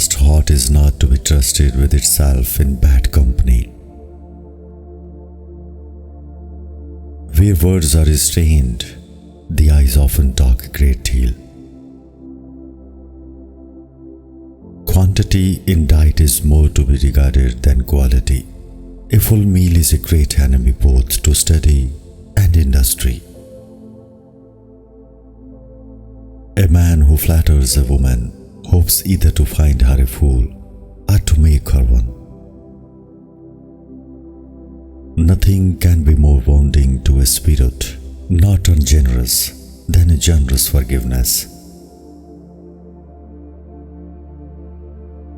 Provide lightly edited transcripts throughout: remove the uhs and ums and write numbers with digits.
honest heart is not to be trusted with itself in bad company. Where words are restrained, the eyes often talk a great deal. Quantity in diet is more to be regarded than quality. A full meal is a great enemy both to study and industry. A man who flatters a woman hopes either to find her a fool or to make her one. Nothing can be more wounding to a spirit not ungenerous than a generous forgiveness.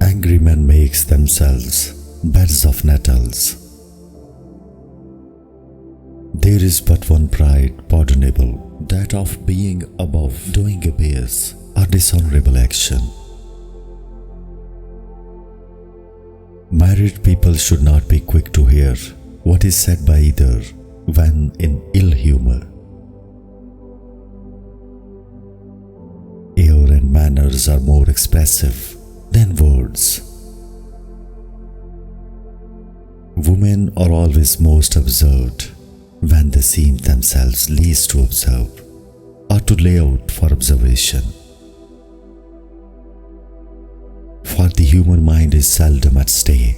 Angry men make themselves beds of nettles. There is but one pride pardonable, that of being above doing a base or dishonorable action. Married people should not be quick to hear what is said by either when in ill humor. Air and manners are more expressive than words. Women are always most observed when they seem themselves least to observe or to lay out for observation. For the human mind is seldom at stay.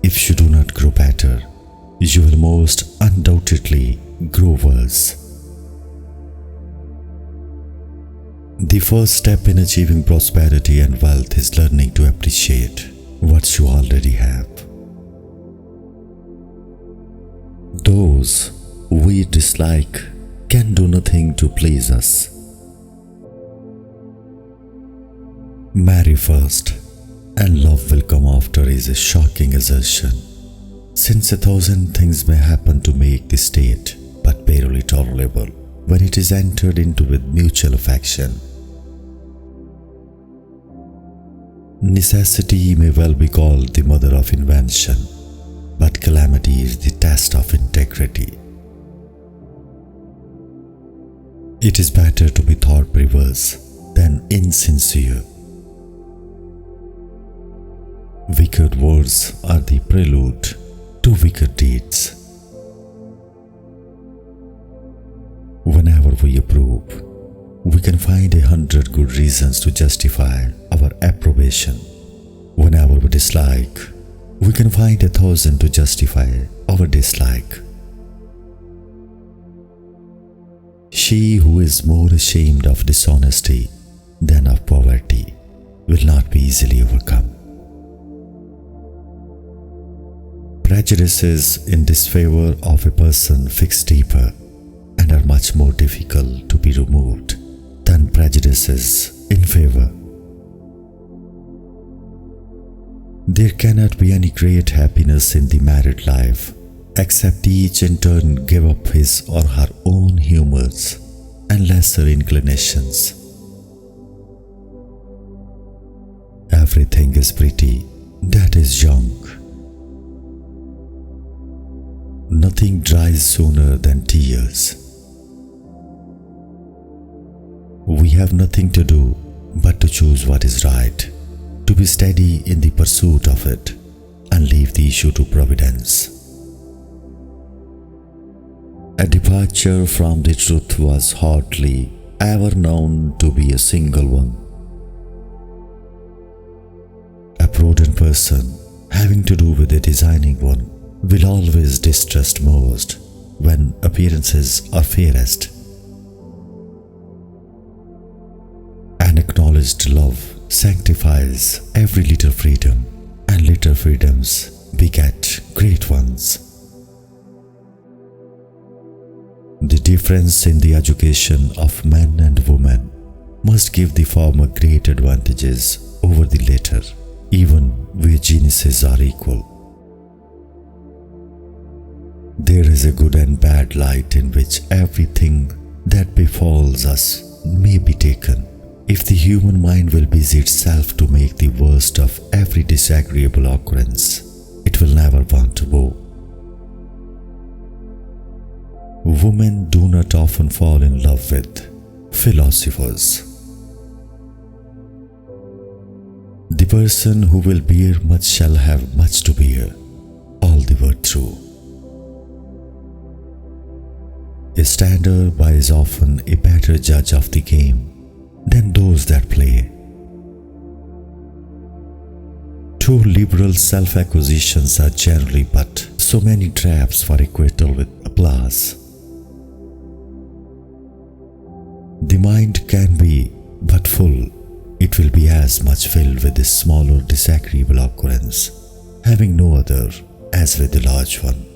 If you do not grow better, you will most undoubtedly grow worse. The first step in achieving prosperity and wealth is learning to appreciate what you already have. Those we dislike can do nothing to please us. Marry first, and love will come after is a shocking assertion, since 1,000 things may happen to make the state but barely tolerable when it is entered into with mutual affection. Necessity may well be called the mother of invention, but calamity is the test of integrity. It is better to be thought perverse than insincere. Wicked words are the prelude to wicked deeds. Whenever we approve, we can find 100 good reasons to justify our approbation. Whenever we dislike, we can find 1,000 to justify our dislike. She who is more ashamed of dishonesty than of poverty will not be easily overcome. Prejudices in disfavor of a person fix deeper and are much more difficult to be removed than prejudices in favor. There cannot be any great happiness in the married life except each in turn give up his or her own humors and lesser inclinations. Everything is pretty that is young. Nothing dries sooner than tears. We have nothing to do but to choose what is right, to be steady in the pursuit of it, and leave the issue to Providence. A departure from the truth was hardly ever known to be a single one. A prudent person having to do with a designing one will always distrust most when appearances are fairest. An acknowledged love sanctifies every little freedom, and little freedoms beget great ones. The difference in the education of men and women must give the former great advantages over the latter, even where geniuses are equal. There is a good and bad light in which everything that befalls us may be taken. If the human mind will busy itself to make the worst of every disagreeable occurrence, it will never want to woe. Women do not often fall in love with philosophers. The person who will bear much shall have much to bear, all the word through. A stander-by is often a better judge of the game than those that play. Too liberal self-accusations are generally but so many traps for acquittal with applause. The mind can be but full, it will be as much filled with this small or disagreeable occurrence, having no other, as with the large one.